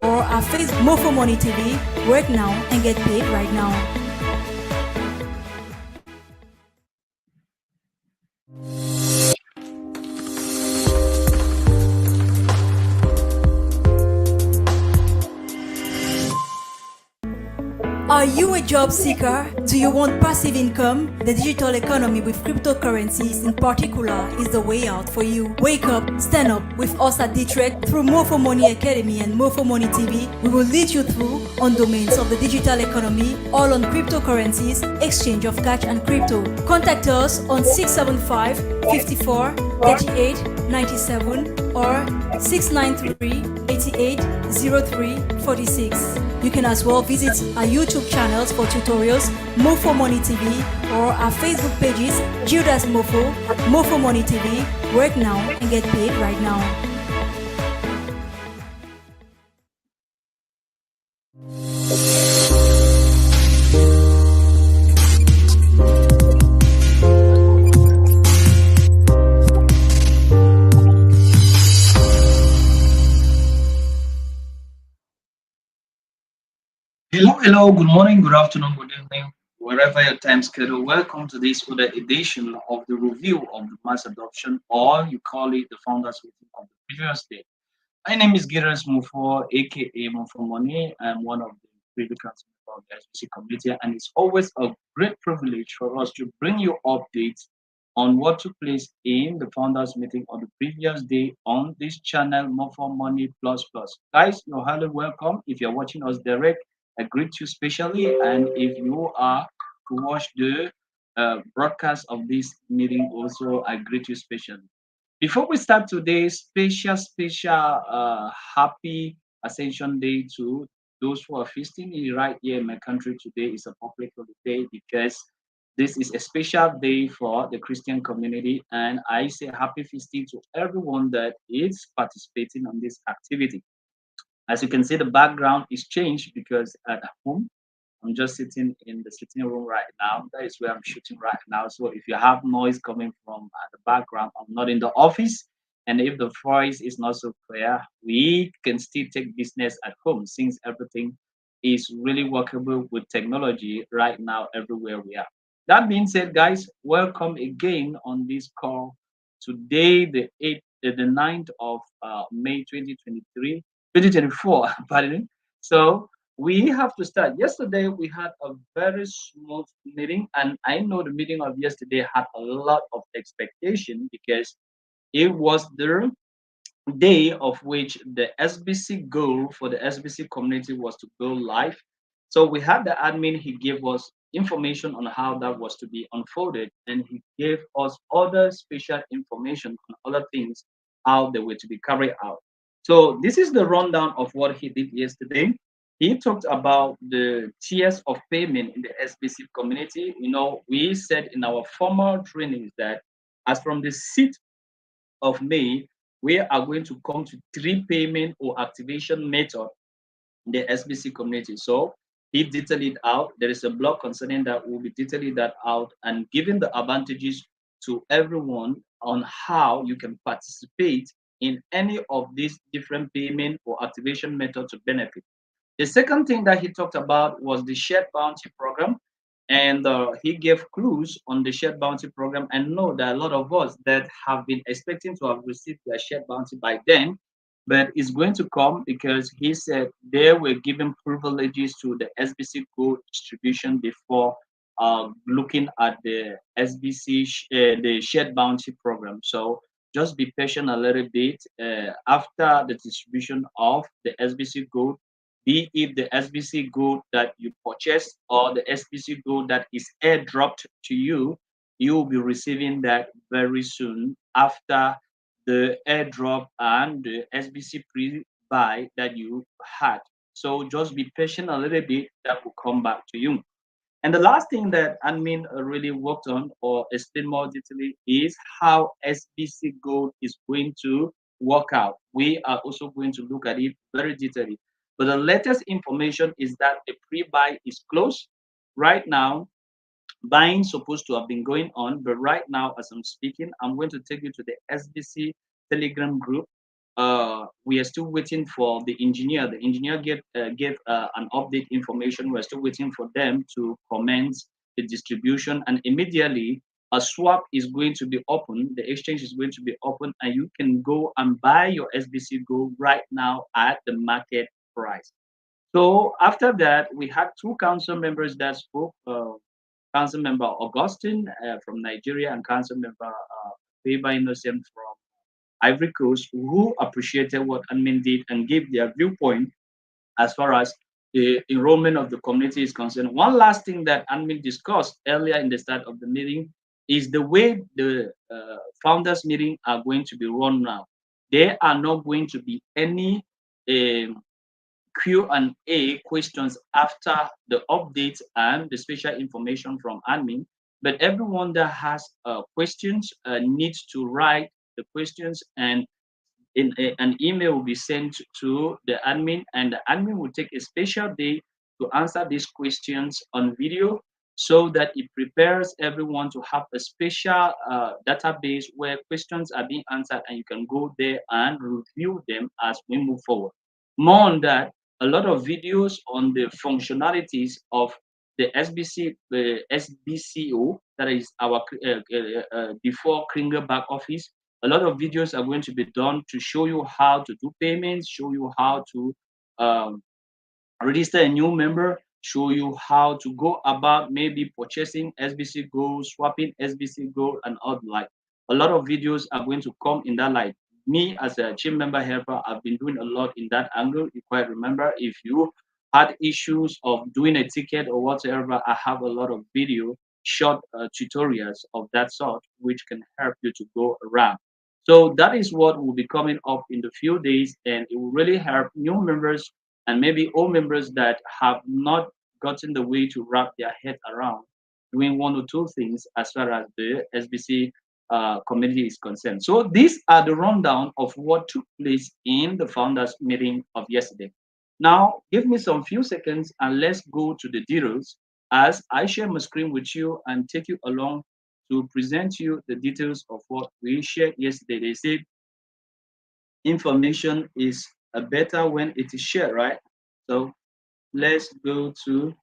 or our Facebook MOFFO Money TV. Work now and get paid right now. Are you a job seeker? Do you want passive income? The digital economy with cryptocurrencies in particular is the way out for you. Wake up, stand up with us at Detroit through MOFFO Money Academy and MOFFO Money TV. We will lead you through on domains of the digital economy, all on cryptocurrencies, exchange of cash and crypto. Contact us on 675 54 38 97 or 693 88 03 46. You can as well visit our YouTube channels for tutorials, MOFFO Money TV, or our Facebook pages, Judas MOFFO, MOFFO Money TV. Work now and get paid right now. Hello, good morning, good afternoon, good evening, wherever your time schedule. Welcome to this other edition of the review of the mass adoption, or you call it the founders meeting of the previous day. My name is Giras Mufo, aka Mufo Money. I'm one of the predicants of the SBC community, and it's always a great privilege for us to bring you updates on what took place in the founders meeting on the previous day on this channel, Mufo Money Plus Plus. Guys, you're highly welcome. If you're watching us direct, I greet you specially, and if you are to watch the broadcast of this meeting, also I greet you specially. Before we start today's special happy Ascension Day to those who are feasting right here in my country today is a public holiday because this is a special day for the Christian community, and I say happy feasting to everyone that is participating on this activity. As you can see, the background is changed because at home I'm just sitting in the sitting room right now. That is where I'm shooting right now. So if you have noise coming from the background, I'm not in the office. And if the voice is not so clear, we can still take business at home since everything is really workable with technology right now everywhere we are. That being said, guys, welcome again on this call. Today, the 9th of May 2023, 2024, pardon me. So we have to start. Yesterday we had a very smooth meeting, and I know the meeting of yesterday had a lot of expectation because it was the day of which the SBC goal for the SBC community was to go live. So we had the admin, he gave us information on how that was to be unfolded, and he gave us other special information on other things, how they were to be carried out. So this is the rundown of what he did yesterday. He talked about the tiers of payment in the SBC community. You know, we said in our formal trainings that as from the 6th of May, we are going to come to three payment or activation method in the SBC community. So he detailed it out. There is a blog concerning that. We'll be detailing that out and giving the advantages to everyone on how you can participate in any of these different payment or activation methods to benefit. The second thing that he talked about was the shared bounty program, and he gave clues on the shared bounty program. And know that a lot of us that have been expecting to have received their shared bounty by then, but it's going to come because he said they were given privileges to the SBC gold distribution before looking at the SBC, the shared bounty program. So just be patient a little bit after the distribution of the SBC gold, be it the SBC gold that you purchased or the SBC gold that is airdropped to you, you will be receiving that very soon after the airdrop and the SBC pre-buy that you had. So just be patient a little bit, that will come back to you. And the last thing that admin really worked on or explain more detailedly is how SBC Gold is going to work out. We are also going to look at it very detailedly. But the latest information is that the pre-buy is closed. Right now, buying supposed to have been going on, but right now, as I'm speaking, I'm going to take you to the SBC Telegram group. we are still waiting for the engineer. The engineer gave an update information. We're still waiting for them to commence the distribution, and immediately a swap is going to be open. The exchange is going to be open, and you can go and buy your SBC Gold right now at the market price. So after that, we had two council members that spoke. Council member Augustine from Nigeria and council member Faber Innocent from Ivory Coast, who appreciated what admin did and gave their viewpoint as far as the enrollment of the community is concerned. One last thing that admin discussed earlier in the start of the meeting is the way the founders meeting are going to be run now. There are not going to be any um, Q&A questions after the updates and the special information from admin. But everyone that has questions needs to write the questions, and an email will be sent to the admin, and the admin will take a special day to answer these questions on video, so that it prepares everyone to have a special database where questions are being answered, and you can go there and review them as we move forward. More on that, a lot of videos on the functionalities of the SBCO, that is our before Kringer back office. A lot of videos are going to be done to show you how to do payments, show you how to um, register a new member, show you how to go about maybe purchasing SBC Gold, swapping SBC Gold, and all the like. A lot of videos are going to come in that light. Me as a team member helper, I've been doing a lot in that angle. You quite remember, if you had issues of doing a ticket or whatever, I have a lot of video short tutorials of that sort which can help you to go around. So that is what will be coming up in the few days, and it will really help new members and maybe all members that have not gotten the way to wrap their head around doing one or two things as far as the SBC community is concerned. So these are the rundown of what took place in the founders meeting of yesterday. Now, give me some few seconds and let's go to the details as I share my screen with you and take you along to present you the details of what we shared yesterday. They said information is better when it is shared, right? So let's go to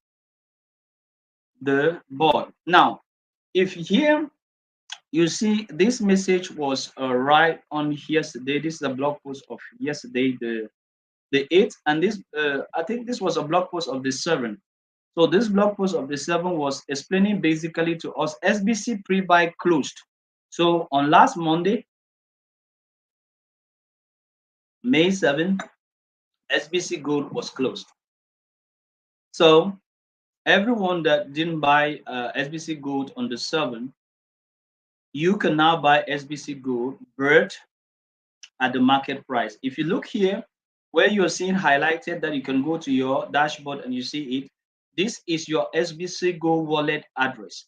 the board. Now, if here you see this message was right on yesterday. This is a blog post of yesterday, the 8th, and this I think this was a blog post of the 7th. So this blog post of the 7th was explaining basically to us SBC pre-buy closed. So on last Monday, May 7th, SBC Gold was closed. So everyone that didn't buy SBC Gold on the 7th, you can now buy SBC Gold bird at the market price. If you look here, where you're seeing highlighted that you can go to your dashboard and you see it, this is your SBC Gold wallet address.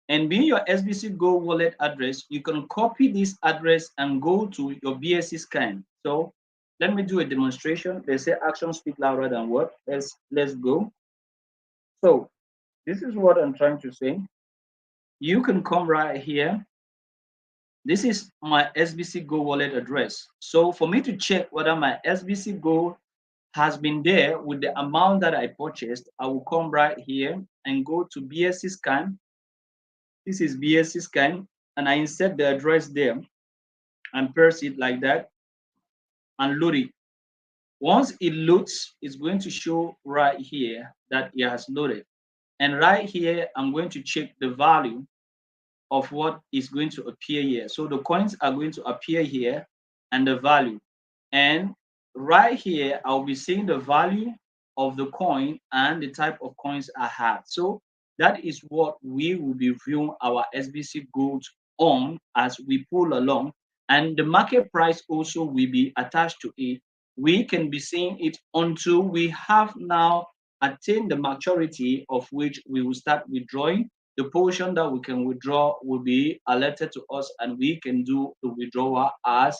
And being your SBC Gold wallet address, you can copy this address and go to your BSC scan. So let me do a demonstration. They say actions speak louder than words. Let's go. So this is what I'm trying to say. You can come right here. This is my SBC Go wallet address. So for me to check whether my SBC Go has been there with the amount that I purchased, I will come right here and go to BSC scan. This is BSC scan, and I insert the address there and press it like that and load it. Once it loads, it's going to show right here that it has loaded. And right here, I'm going to check the value of what is going to appear here. So the coins are going to appear here and the value. And right here, I'll be seeing the value of the coin and the type of coins I have. So that is what we will be viewing our SBC Gold on as we pull along. And the market price also will be attached to it. We can be seeing it until we have now attained the maturity of which we will start withdrawing. The portion that we can withdraw will be alerted to us, and we can do the withdrawal as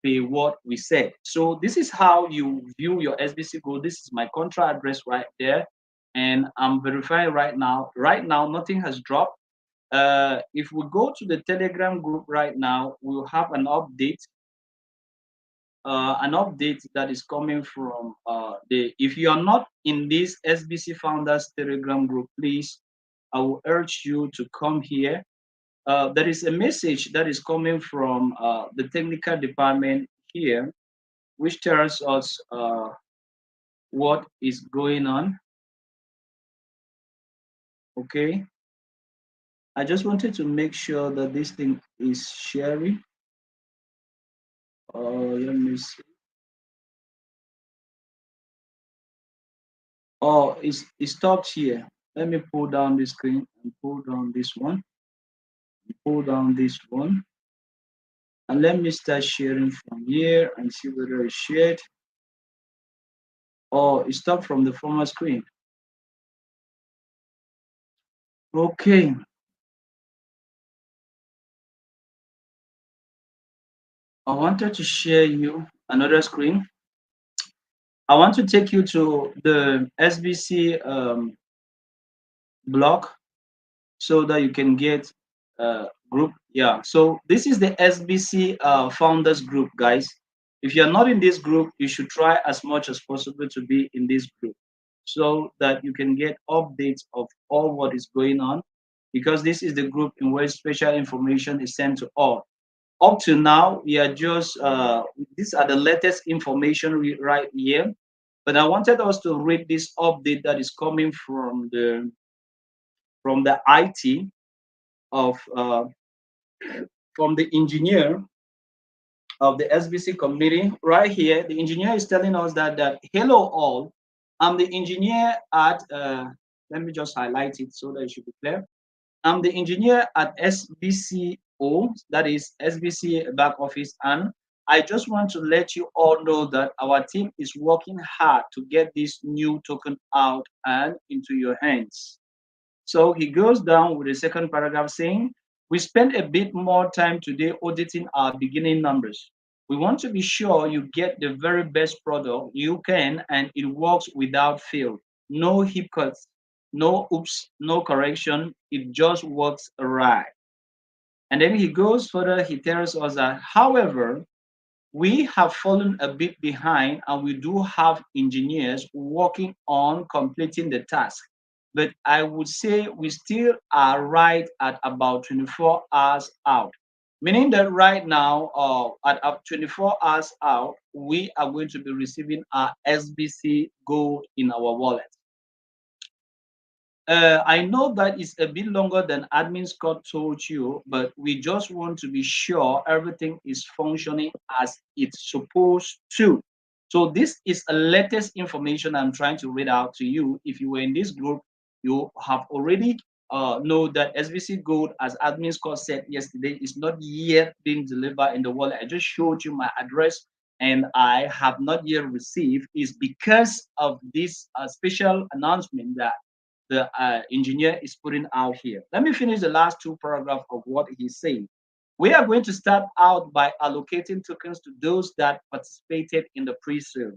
per what we said. So this is how you view your SBC Gold. This is my contra address right there, and I'm verifying right now. Right now, nothing has dropped. If we go to the Telegram group right now, we'll have an update an update that is coming from the. If you are not in this SBC Founders Telegram group, please, I will urge you to come here. There is a message that is coming from the technical department here, which tells us what is going on. Okay, I just wanted to make sure that this thing is sharing. Let me see. Oh, it stopped here. Let me pull down the screen and pull down this one, pull down this one, and let me start sharing from here and see whether it's shared. Oh, it stopped from the former screen. Okay, I wanted to share you another screen. I want to take you to the SBC blog so that you can get group. Yeah, so this is the SBC founders group, guys. If you're not in this group, you should try as much as possible to be in this group so that you can get updates of all what is going on, because this is the group in which special information is sent to all. Up to now, we are just these are the latest information right here, but I wanted us to read this update that is coming from the IT of from the engineer of the SBC committee. Right here, the engineer is telling us that hello all, I'm the engineer at let me just highlight it so that it should be clear. I'm the engineer at SBCO, that is SBC back office, and I just want to let you all know that our team is working hard to get this new token out and into your hands. So he goes down with the second paragraph saying, we spent a bit more time today auditing our beginning numbers. We want to be sure you get the very best product you can and it works without fail. No hiccups, no oops, no correction. It just works right. And then he goes further, he tells us that, however, we have fallen a bit behind and we do have engineers working on completing the task. But I would say we still are right at about 24 hours out. Meaning that right now, at 24 hours out, we are going to be receiving our SBC gold in our wallet. I know that it's a bit longer than admin Scott told you, but we just want to be sure everything is functioning as it's supposed to. So this is a latest information I'm trying to read out to you. If you were in this group, you have already know that SBC Gold, as admin Scott said yesterday, is not yet being delivered in the wallet. I just showed you my address and I have not yet received. Is because of this special announcement that the engineer is putting out here. Let me finish the last two paragraphs of what he's saying. We are going to start out by allocating tokens to those that participated in the pre-sale.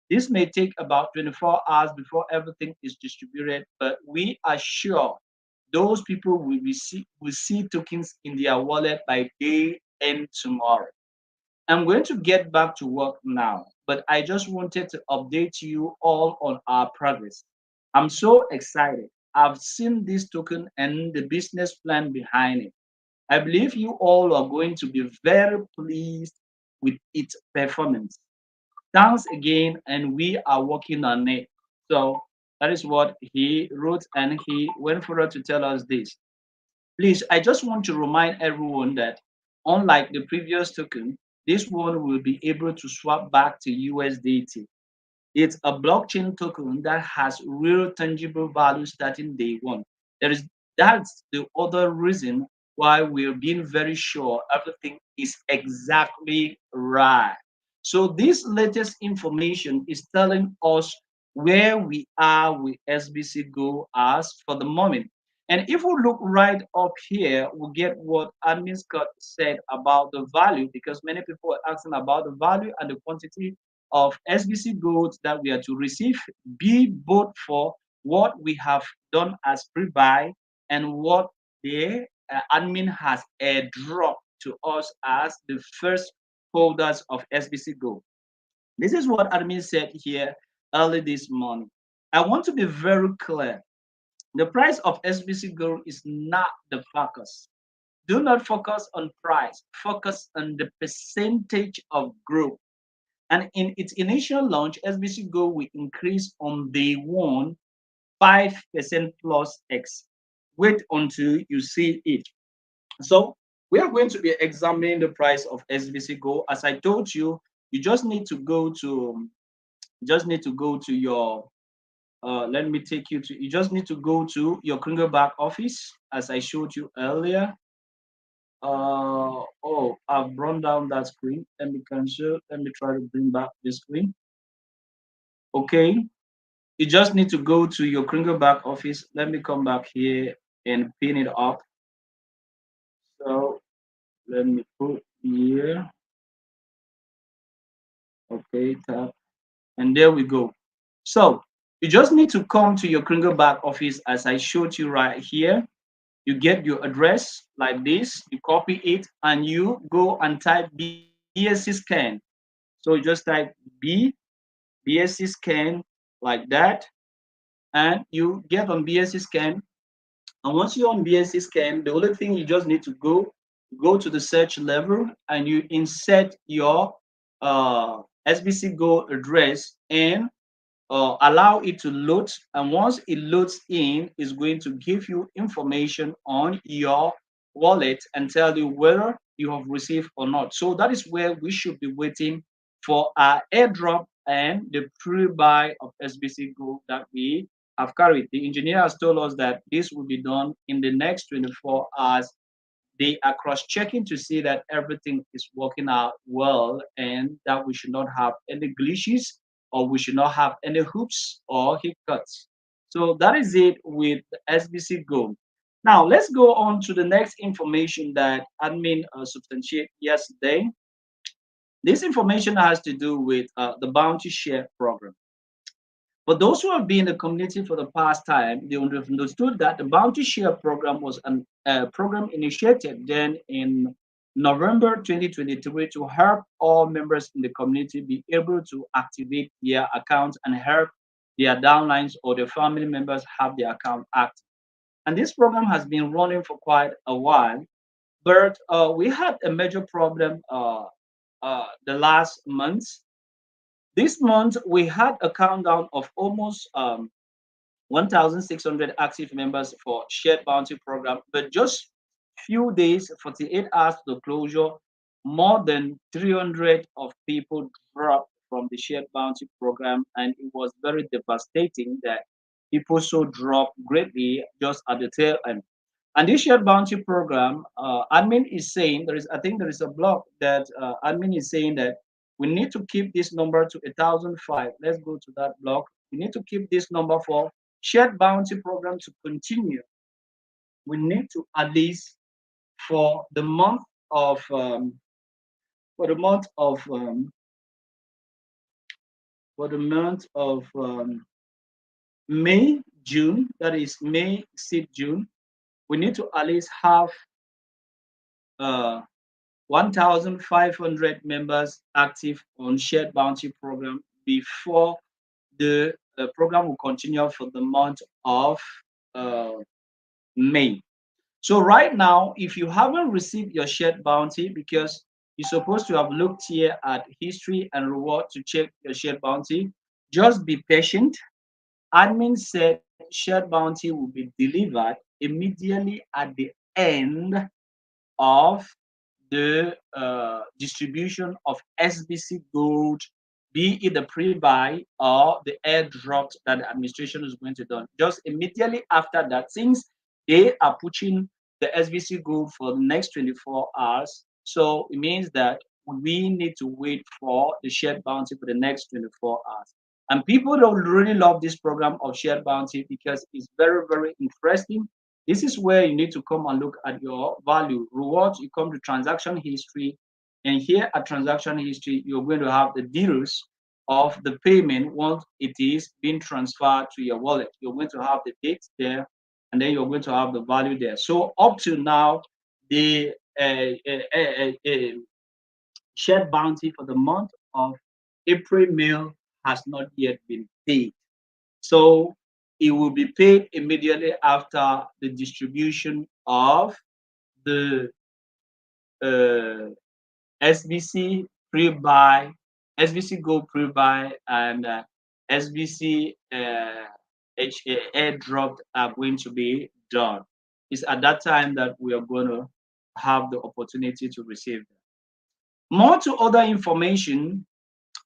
This may take about 24 hours before everything is distributed, but we are sure those people will see tokens in their wallet by day end tomorrow. I'm going to get back to work now, but I just wanted to update you all on our progress. I'm so excited. I've seen this token and the business plan behind it. I believe you all are going to be very pleased with its performance. Thanks again, and we are working on it. So that is what he wrote, and he went further to tell us this. Please, I just want to remind everyone that unlike the previous token, this one will be able to swap back to USDT. It's a blockchain token that has real tangible value starting day one. That's the other reason why we're being very sure everything is exactly right. So this latest information is telling us where we are with SBC Go as for the moment. And if we look right up here, we get what admin Scott said about the value, because many people are asking about the value and the quantity of SBC Gold that we are to receive, be both for what we have done as pre-buy and what the admin has airdropped to us as the first holders of SBC Gold. This is what admin said here early this morning. I want to be very clear. The price of SBC Gold is not the focus. Do not focus on price. Focus on the percentage of growth. And in its initial launch, SBC Gold will increase on day one 5% plus X. Wait until you see it. So we are going to be examining the price of SBC Gold. As I told you, you just need to go to your let me take you to you just need to go to your back office as I showed you earlier. Oh, I've run down that screen. Let me cancel. Let me try to bring back the screen. Okay, you just need to go to your back office. Let me come back here and pin it up. So let me put here. Okay, tap, and there we go. So you just need to come to your back office as I showed you right here. You get your address like this, you copy it, and you go and type BSC scan. So you just type BSC scan like that, and you get on BSC scan. And once you're on BSC scan, the only thing you just need to go to the search level and you insert your SBC Go address and allow it to load. And once it loads in, it's going to give you information on your wallet and tell you whether you have received or not. So that is where we should be waiting for our airdrop and the pre-buy of SBC Go that we have carried. The engineer has told us that this will be done in the next 24 hours. They are cross-checking to see that everything is working out well and that we should not have any glitches or we should not have any hoops or hiccups. So that is it with SBC Go. Now let's go on to the next information that admin substantiated yesterday. This information has to do with the bounty share program. For those who have been in the community for the past time, they would have understood that the Bounty Share program was a program initiated then in November 2023 to help all members in the community be able to activate their accounts and help their downlines or their family members have their account active. And this program has been running for quite a while, but we had a major problem the last months. This month, we had a countdown of almost 1,600 active members for shared bounty program, but just few days, 48 hours to the closure, more than 300 of people dropped from the shared bounty program, and it was very devastating that people so dropped greatly just at the tail end. And this shared bounty program, admin is saying I think there is a blog that admin is saying that we need to keep this number to 1,005. Let's go to that blog. We need to keep this number for shared bounty program to continue. We need to at least for the month of for the month of for the month of May, June. That is May, June. We need to at least have uh, 1,500 members active on shared bounty program before the program will continue for the month of uh, May. So right now, if you haven't received your shared bounty, because you're supposed to have looked here at history and reward to check your shared bounty, just be patient. Admin said shared bounty will be delivered immediately at the end of the distribution of SBC Gold, be it the pre-buy or the airdrop that the administration is going to do. Just immediately after that, since they are pushing the SBC Gold for the next 24 hours, so it means that we need to wait for the shared bounty for the next 24 hours. And people don't really love this program of shared bounty because it's very, very interesting. This is where you need to come and look at your value rewards. You come to transaction history, and here at transaction history, you're going to have the details of the payment once it is being transferred to your wallet. You're going to have the date there, and then you're going to have the value there. So up to now, the shared bounty for the month of April mail has not yet been paid. So it will be paid immediately after the distribution of the uh, SBC pre-buy, SBC Gold pre-buy, and SBC airdrop are going to be done. It's at that time that we are going to have the opportunity to receive them. More to other information,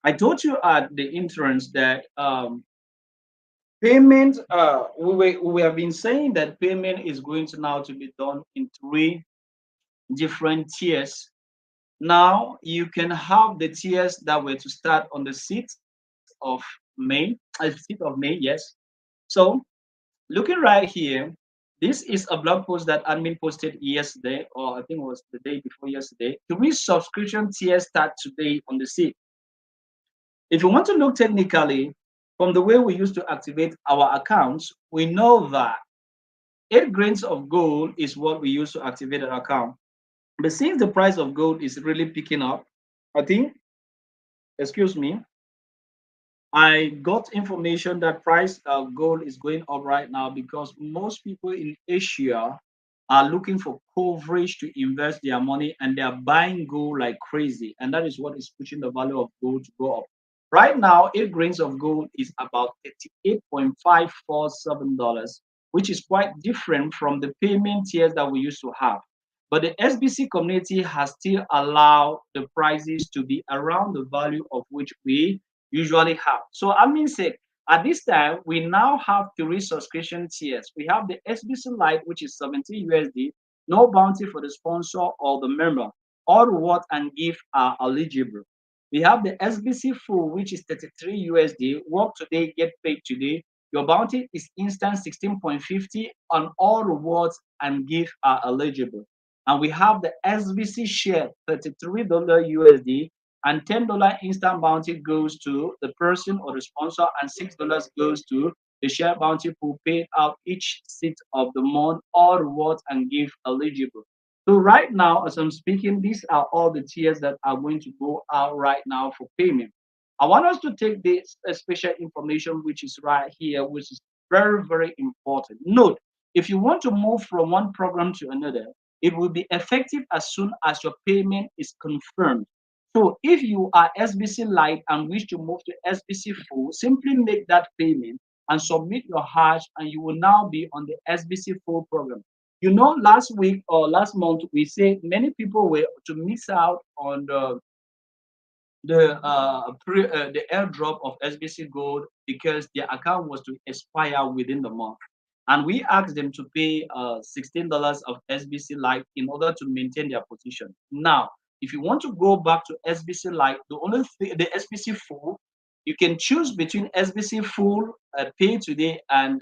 I told you at the entrance that payment, we have been saying that payment is going to now to be done in three different tiers. Now you can have the tiers that were to start on the 6th of May, 6th of May, yes. So looking right here, this is a blog post that admin posted yesterday, or I think it was the day before yesterday. Three subscription tiers start today on the 6th. If you want to look technically, from the way we used to activate our accounts, we know that 8 grains of gold is what we use to activate an account. But since the price of gold is really picking up, I think, excuse me, I got information that price of gold is going up right now because most people in Asia are looking for coverage to invest their money and they are buying gold like crazy. And that is what is pushing the value of gold to go up. Right now, 8 grains of gold is about $38.547, which is quite different from the payment tiers that we used to have. But the SBC community has still allowed the prices to be around the value of which we usually have. So I mean, say at this time we now have three subscription tiers. We have the SBC Lite, which is 17 USD, no bounty for the sponsor or the member. All reward and gift are eligible. We have the SBC Full, which is 33 USD. Work today, get paid today. Your bounty is instant 16.50, and all rewards and gifts are eligible. And we have the SBC Share, $33 USD, and $10 instant bounty goes to the person or the sponsor, and $6 goes to the share bounty pool paid out each 6th of the month. All rewards and gift eligible. So right now, as I'm speaking, these are all the tiers that are going to go out right now for payment. I want us to take this special information, which is right here, which is very, very important. Note, if you want to move from one program to another, it will be effective as soon as your payment is confirmed. So if you are SBC Lite and wish to move to SBC Full, simply make that payment and submit your hash, and you will now be on the SBC Full program. You know, last week or last month, we said many people were to miss out on the airdrop of SBC Gold because their account was to expire within the month. And we asked them to pay $16 of SBC Lite in order to maintain their position. Now, if you want to go back to SBC Lite, the SBC Full, you can choose between SBC Full, pay today and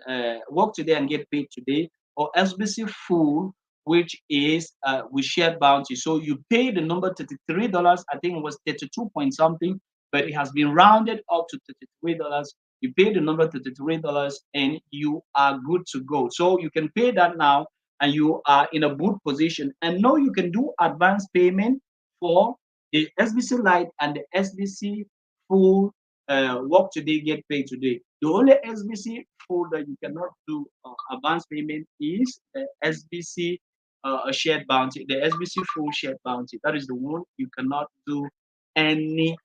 work today and get paid today, or SBC Full, which is with shared bounty. So you pay the number $33. I think it was 32 point something, but it has been rounded up to $33. You pay the number $33 and you are good to go. So you can pay that now and you are in a good position. And now you can do advance payment for the SBC Lite and the SBC Full, work today, get paid today. The only SBC Full that you cannot do advance payment is the SBC a shared bounty, the SBC Full shared bounty. That is the one you cannot do any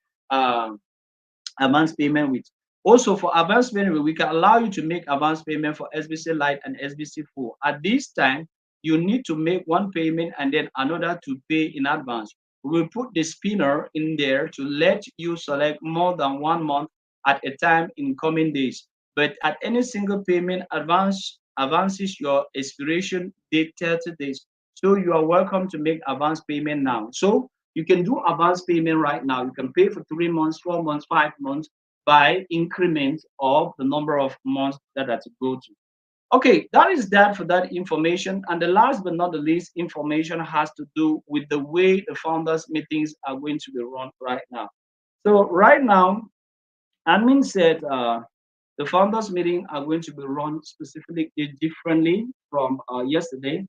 advance payment with. Also, for advance payment, we can allow you to make advance payment for SBC Lite and SBC Full. At this time, you need to make one payment and then another to pay in advance. We will put the spinner in there to let you select more than 1 month at a time in coming days. But at any single payment, advances your expiration date 30 days. So you are welcome to make advance payment now. So you can do advance payment right now. You can pay for 3 months, 4 months, 5 months by increment of the number of months that are to go to. Okay, that is that for that information. And the last but not the least information has to do with the way the founders meetings are going to be run right now. So right now, admin said the founders meeting are going to be run specifically differently from yesterday.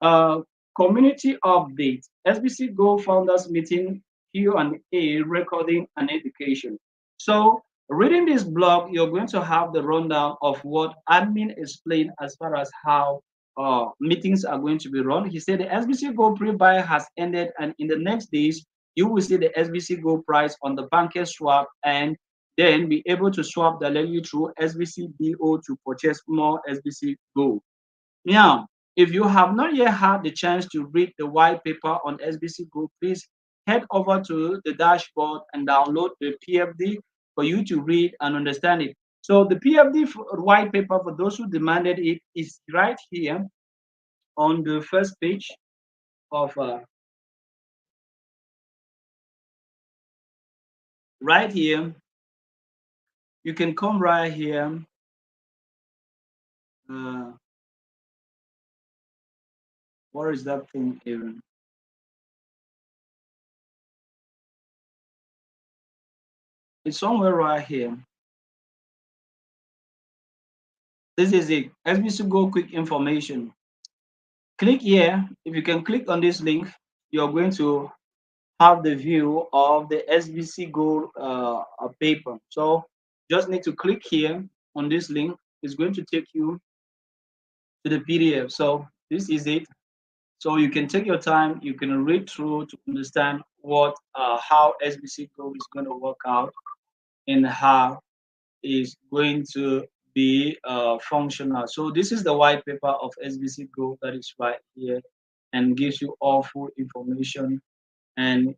Uh, Community update. SBC Go founders meeting Q&A recording and education. So reading this blog, you're going to have the rundown of what admin explained as far as how meetings are going to be run. He said the SBC Gold pre-buy has ended, and in the next days, you will see the SBC Gold price on the banker swap, and then be able to swap directly through SBC BO to purchase more SBC Gold. Now, if you have not yet had the chance to read the white paper on SBC Group, please head over to the dashboard and download the PFD for you to read and understand it. So the PFD white paper, for those who demanded it, is right here on the first page of right here. You can come right here. Uh, where is that thing even? It's somewhere right here. This is it. SBC Go quick information. Click here. If you can click on this link, you're going to have the view of the SBC Gold paper. So just need to click here on this link. It's going to take you to the PDF. So this is it. So you can take your time. You can read through to understand what how SBC Gold is going to work out and how is going to be functional. So this is the white paper of SBC Gold that is right here and gives you all full information and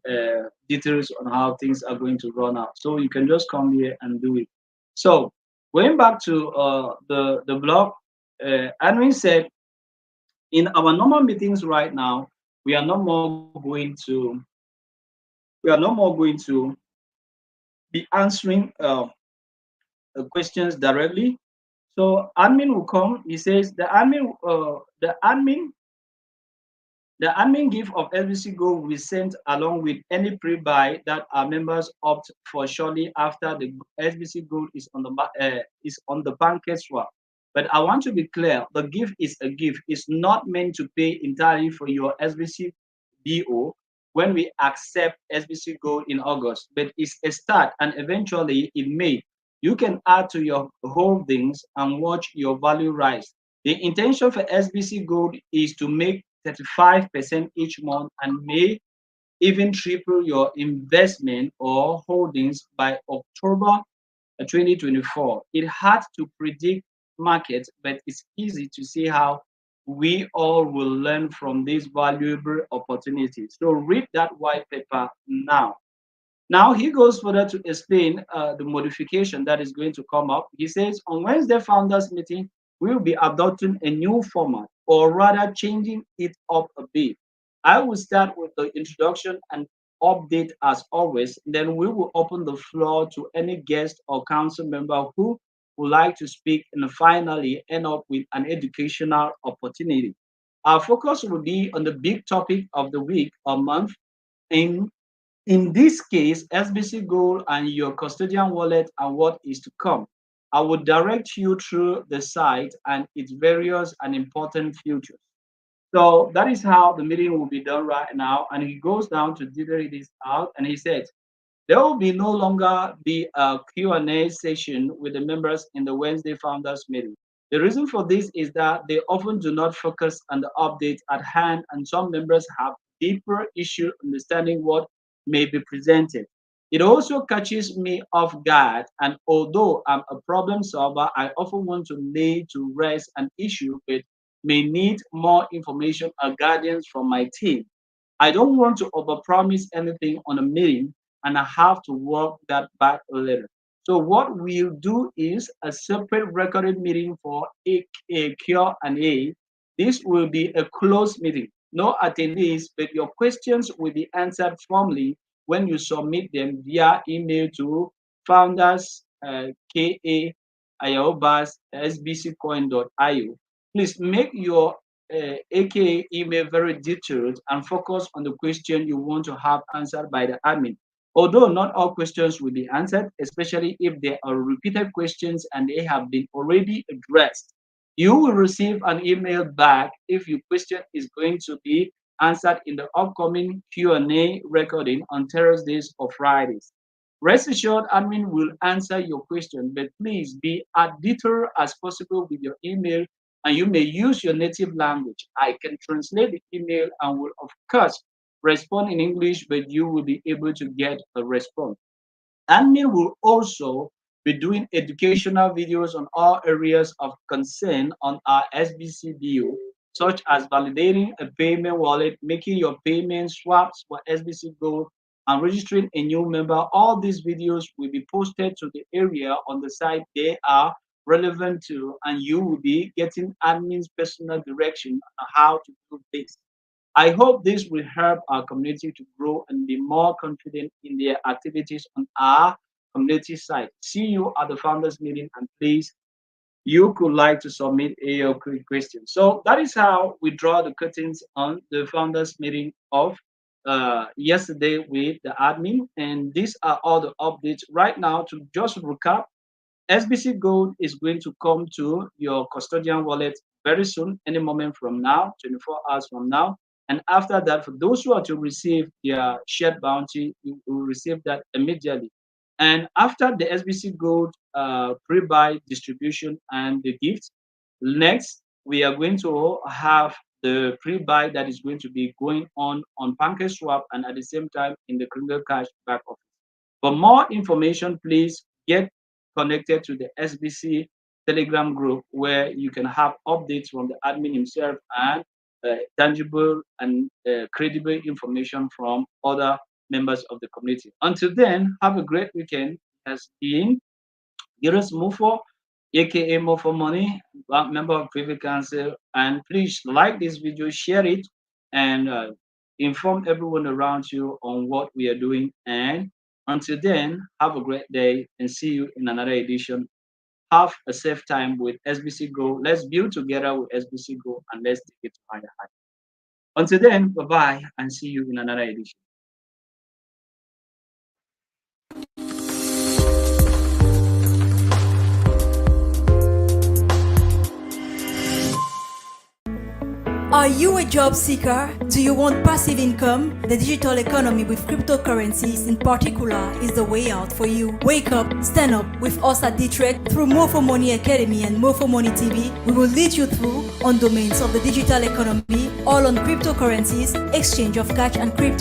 details on how things are going to run out. So you can just come here and do it. So going back to the blog, admin said in our normal meetings right now, we are no more going to we are no more going to be answering questions directly. So admin will come. He says the admin gift of SBC Gold will be sent along with any pre-buy that our members opt for shortly after the SBC Gold is on the banker swap. But I want to be clear: the gift is a gift. It's not meant to pay entirely for your SBC BO when we accept SBC Gold in August. But it's a start, and eventually, in May, you can add to your holdings and watch your value rise. The intention for SBC Gold is to make 35% each month and may even triple your investment or holdings by October 2024. It's hard to predict markets, but it's easy to see how we all will learn from these valuable opportunities. So read that white paper now. Now he goes further to explain the modification that is going to come up. He says on Wednesday founders meeting, we will be adopting a new format, or rather changing it up a bit. I will start with the introduction and update as always. Then we will open the floor to any guest or council member who would like to speak, and finally end up with an educational opportunity. Our focus will be on the big topic of the week or month. In this case, SBC Gold and your custodian wallet and what is to come. I will direct you through the site and its various and important features. So that is how the meeting will be done right now. And he goes down to detail this out, and he says, there will be no longer be a Q&A session with the members in the Wednesday founders meeting. The reason for this is that they often do not focus on the updates at hand, and some members have deeper issue understanding what may be presented. It also catches me off guard, and although I'm a problem solver, I often want to lay to rest an issue but may need more information or guidance from my team. I don't want to overpromise anything on a meeting and I have to work that back later. So what we'll do is a separate recorded meeting for a Q&A. This will be a closed meeting. No attendees, but your questions will be answered formally when you submit them via email to founders sbccoin.io. Please make your aka email very detailed and focus on the question you want to have answered by the admin. Although not all questions will be answered, especially if they are repeated questions and they have been already addressed, you will receive an email back if your question is going to be answered in the upcoming Q&A recording on Thursdays or Fridays. Rest assured, admin will answer your question, but please be as detailed as possible with your email, and you may use your native language. I can translate the email and will, of course, respond in English, but you will be able to get a response. Admin will also be doing educational videos on all areas of concern on our SBC bio, such as validating a payment wallet, making your payment swaps for SBC Gold, and registering a new member. All these videos will be posted to the area on the site they are relevant to, and you will be getting admin's personal direction on how to do this. I hope this will help our community to grow and be more confident in their activities on our community site. See you at the founders meeting, and please, you could like to submit a quick question. So that is how we draw the curtains on the founders meeting of yesterday with the admin. And these are all the updates right now. To just recap, SBC Gold is going to come to your custodian wallet very soon, any moment from now, 24 hours from now. And after that, for those who are to receive their shared bounty, you will receive that immediately. And after the SBC Gold pre-buy distribution and the gifts, next we are going to have the pre-buy that is going to be going on PancakeSwap and at the same time in the Kringle Cash back office. For more information, please get connected to the SBC Telegram group where you can have updates from the admin himself and tangible and credible information from other members of the community. Until then, have a great weekend. Has been Giros MOFFO, aka MOFFO Money, member of Privy Council, and please like this video, share it, and inform everyone around you on what we are doing. And until then, have a great day and see you in another edition. Have a safe time with SBC Go. Let's build together with SBC Go and let's take it to higher heights. Until then, bye-bye and see you in another edition. Are you a job seeker? Do you want passive income? The digital economy with cryptocurrencies in particular is the way out for you. Wake up, stand up with us at Detroit through MOFFO Money Academy and MOFFO Money TV. We will lead you through on domains of the digital economy, all on cryptocurrencies, exchange of cash and crypto.